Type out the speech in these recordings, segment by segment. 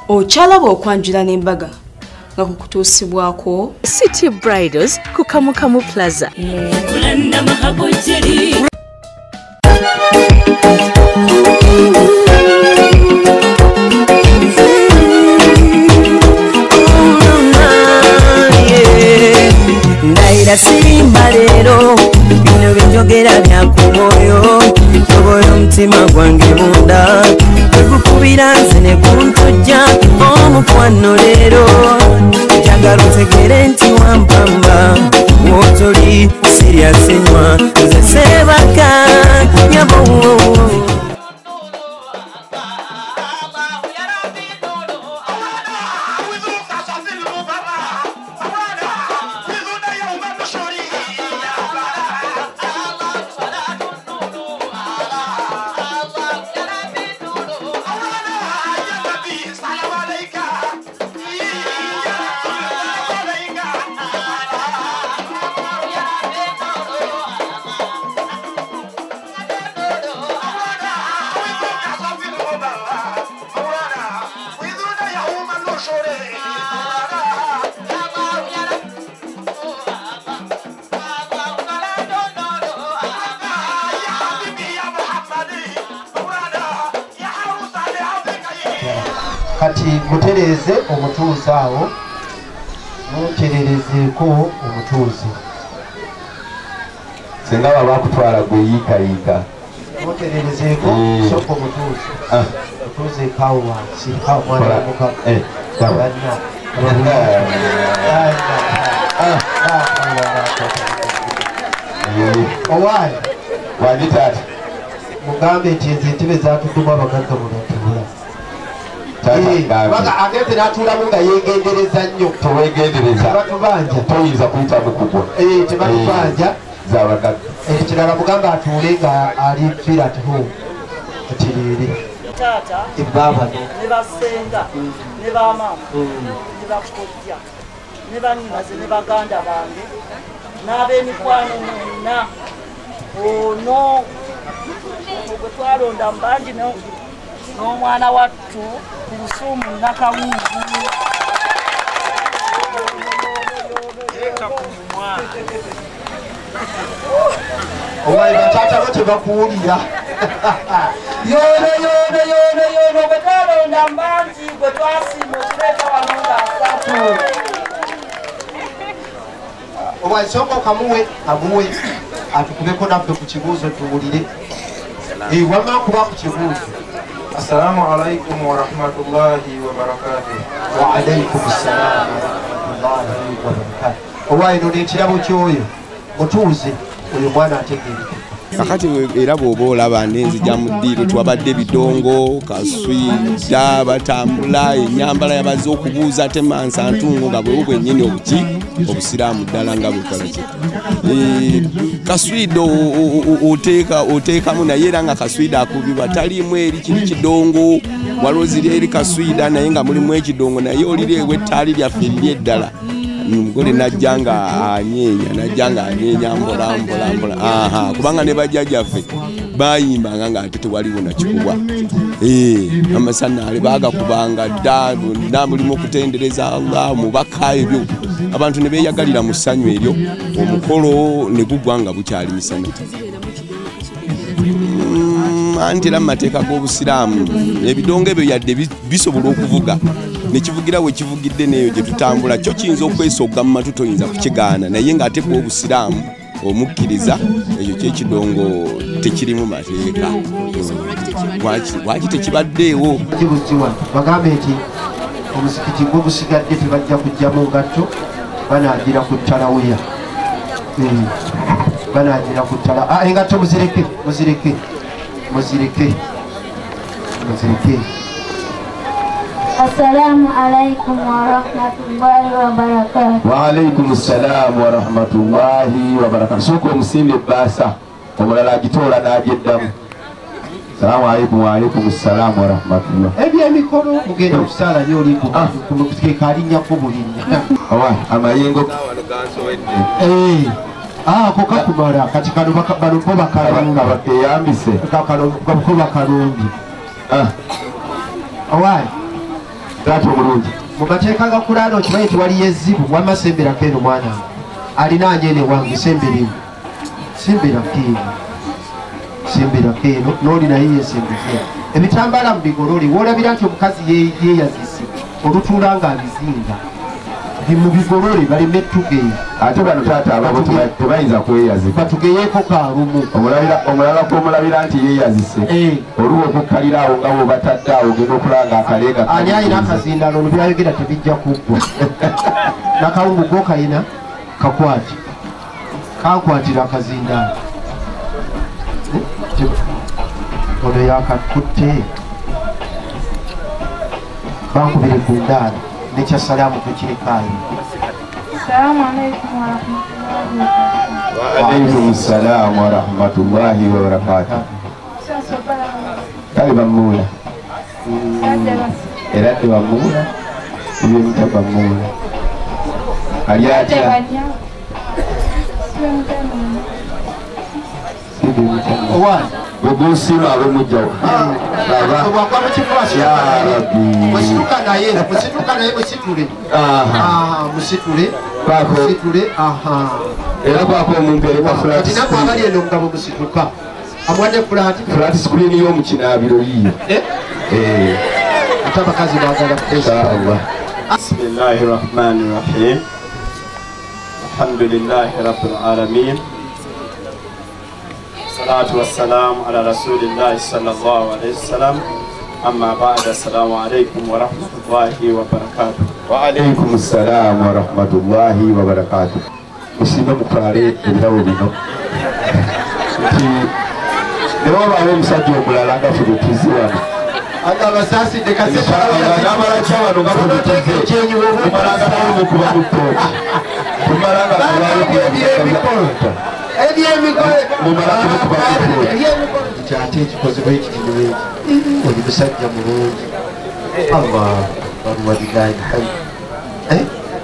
Ochalaba okwanjula n'embaga nga kukutuusibwako City Bridals ku Kamukamu Plaza. Ndaira sirimba lero bino binjogera byakumoyo toboyo mutima gwange munda ekukubira nze ne kuntujja omukwano lero njagala otegere nti wampamba wotoli siryasenywa nze sebaka nyabo. Kati mutereze omutuuzi awo mutererezeeko omutuuzi singa baba bakutwala gwe yiikayiika mutererezeeko soko omutuuzi mutuuzi ekawo wansi mwana muka banna owaayi wagitaata mugambe nti enze entebe zatuddemu abagagga munatubula ageze n'atuulamu nga yeegendereza nnyo teweegendereza batubanja toyinza kuyita mukugwa tebatubanja zabagagga ekirala mugamba atuule nga ali feel at home atiriire tata ebbabano ne basenga ne bamaama ne bakojja ne bannyinaze ne baganda bange n'ab'emikwano mwenna ono gwe twalonda mu bangi n'omwana wattu ku Busuumu Nakawungu owaye batata bo tebakuwulira yono gwe twalonda mu bangi gwe twasiima okuleeta wano ng'asatu owaye soka okamuwe amuwe atukubeko naffe ku kibuuzo tuwulire wamma kuba ku kibuuzo. Assalamu alaikum wa rahmatullahi wa barakatuh. Wa alaikum assalam wa rahmatullahi wa barakatuh. Owaye no nekirabo kyoyo mutuuze oyo mwana ategeereke. kakati era bw'oba olaba n'enzija mu ddiiro twabadde bidongo kaswida batambula ennyambala yabaze okubuuza ate mansa ntungo nga bwewo bwennyini obuki obusiraamu ddala nga bukolaki kaswida oteekamu naye era nga kaswida akubibwa taliimu eri kiri kidongo waliwo ziri eri kaswida naye nga mulimu ekidongo naye oliri ewe ettaali lyaffe eriri eddala mugole najjanga anyeenya mpola kubanga ne bajjajjaffe bayimbanga nga ate tewaliwo nakikubwa amasanaale bagakubanga dda mulimu okutendereza Allah mubaka ebyo abantu ne beeyagalira mu ssanyu eryo omukolo ne gugwa nga bukyali misana anti era mu mateeka g'obusiraamu ebidongo ebyo yadde bisobola okuvuga nekivugira we kivugidde neyo gye tutambula kyo kiyinza okwesogga mu matu toyinza kukigaana naye ng'ate ku obusiraamu omukkiriza ekyo kyekidongo tekirimu mateeka lwaki tekibaddeewo bagambe nti omuzikiti gwogusigadde tebajja kujja mu ngatto banaagira ku ttarawuya banaagira ku ttala engatto muzireke Assalamu alaikum wa rahmatullahi wa barakatuh. Wa alaikum assalam wa rahmatullahi wa barakatuh. Soko musimbe basa omulala agitoola n'agyeddamu. Assalamu alaikum wa alaikum assalam wa rahmatullah. Ebyemikolo mugenda okusaala nyo oli kuteeka alinnyako bulinnya. Amayengo ako kakumala kati kano bo bakalumbi bakeyambise ko bakalumbi owaayi taata omulungi mu mateeka ga kulaana okimanyi tewaliyo ezzibu wamma semberako eno mwana alinaanye ene wange semberimu semberako eno semberako eno n'oli naye yesembeke ebitambala mu bigolole woolabira nti omukazi yeeyazise olutuula nga abizinga mu bigolole baleme ettugeya ate bano taata ababo tebayinza kweyazika batugeyeeko kaalumu omulala kwomulabira nti yeeyazise oluwa okukkalira awo nga bwebatadde awo genda okulanga akalenga ani ayina akazindalo ono byayogera tebijja kuggwa nakawungu go kayina kakwati kankwatira akazindalo ono yakatutte bankubire ku ndaala nekyasalaamu tukirikaayo. Assalamu alaikum warahmatullahi wabarakatuh. Wa alaikum assalam warahmatullahi wabarakatuh. Kali bamuula era tebamuula ebyemuta bamuula ali atya bwegunsima abemujjawo musituka naye musitule era kwako omuntu erekatinako abali eno mugabo musituka amwadde flat screen y'omukinaabiro yiyo ate abakazi bagala inshallah. Bismillahi rahmani rahim. Alhamdulillahi rabbil alamin. Salatu wassalamu ala rasulillahi sallallahu alayhi wasallam. Amma ba'da, assalamu alaikum wa rahmatullahi wa barakatuh. Wa alaikum assalam wa rahmatullahi wa barakatuh. Musima mukale ebirabo bino nti newabaawo omusajja omulala nga fudutuzi wano abasaasidde namala kyawano nga fudutuze tumalanga namukuba mu tooki tumalanga mumala kumukuba mu tooki kyate ekikozebwa ekitiniwe oli musajja mulungi allah waluwalilahi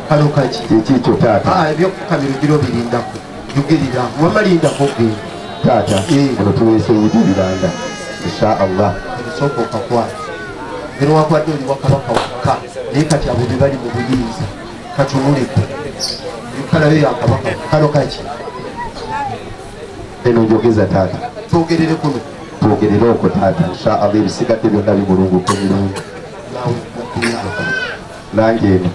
kalo kaki ekikyo taata ebyokukamiro giro birindako jugirira wamalindako genda taata ono tuweese ebintu biranda inshaallah ebisooka okakwata ero wakwadde oli wakabaka wokka naye kati abo be bali mu buyinza katunuleko kalayo yakabaka kalo kaki eno njogeza taata twogerere kuno twogerere okwo taata inshaallah ebisigadde byonna bimulunguka emirungi nange eno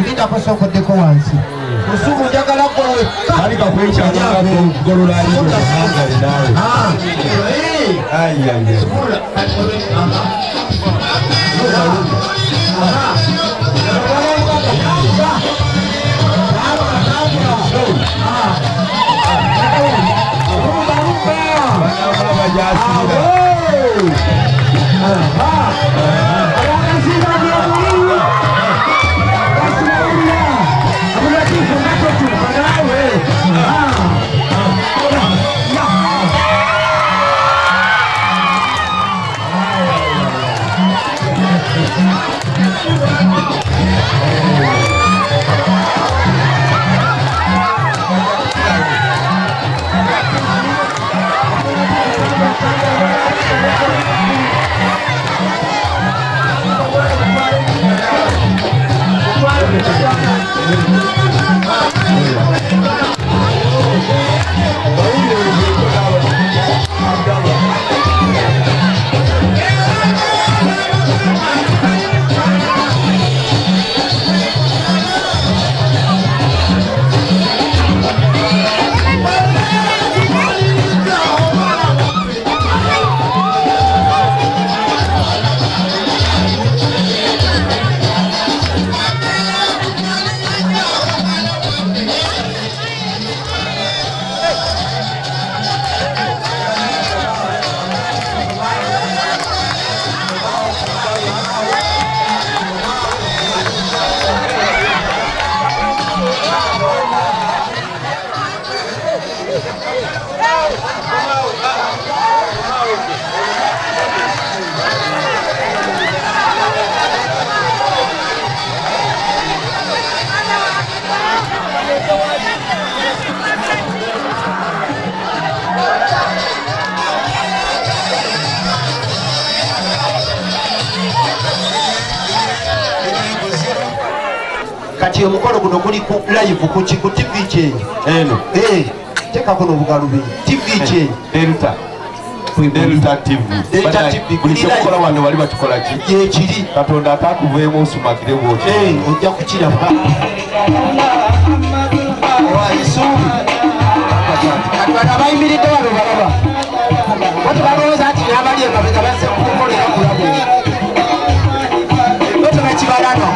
lindako sokoddeko wansi osuku njagala gwewe alika kati omukolo guno guli ku live ku TV change eno teka kuno bugalubi TV change Delta TV kulichokola wano wali batukola ki ye kiri katonda atakuveemu osumakire bwoti ojja kukiraba waisu katwala bayimiridde wano balaba wati balowooza ati nabali emabega bazze kukolera kulabo otona kibalano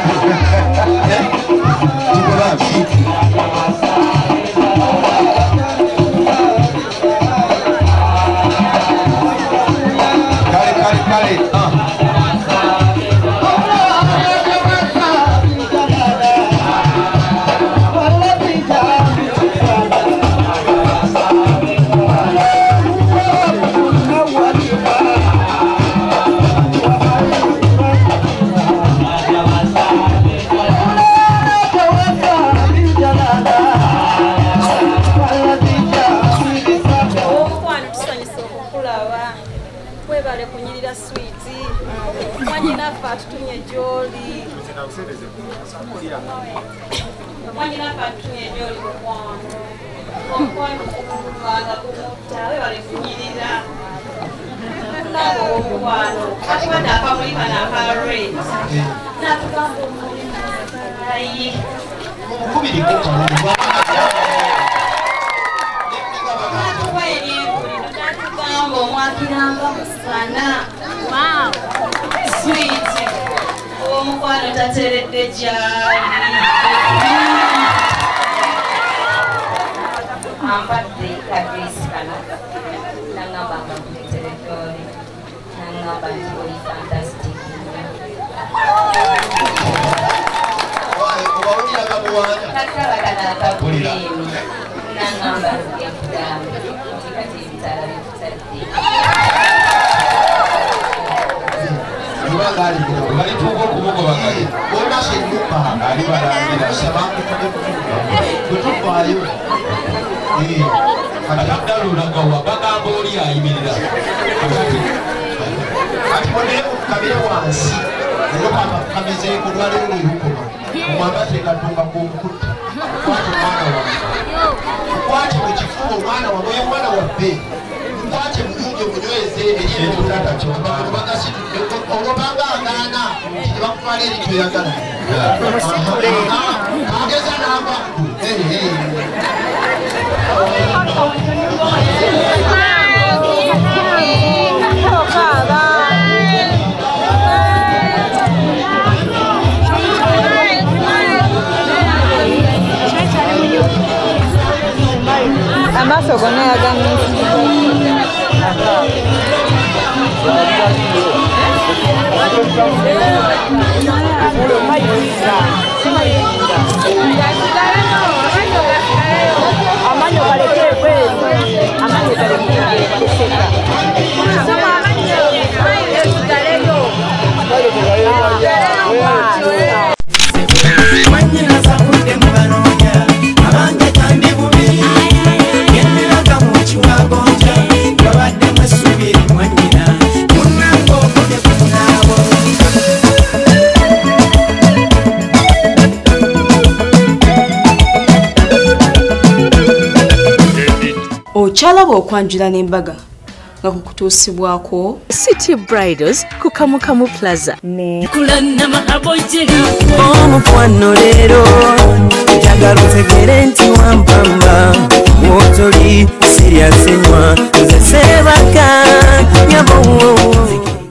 Amaso gonna okyalaba okwanjula n'embaga nga kukutuusibwako City Bridals ku Kamukamu Plaza ne omukwano leero njagala otegere nti wampamba wotoli siryasenywa nze seebaka nyabo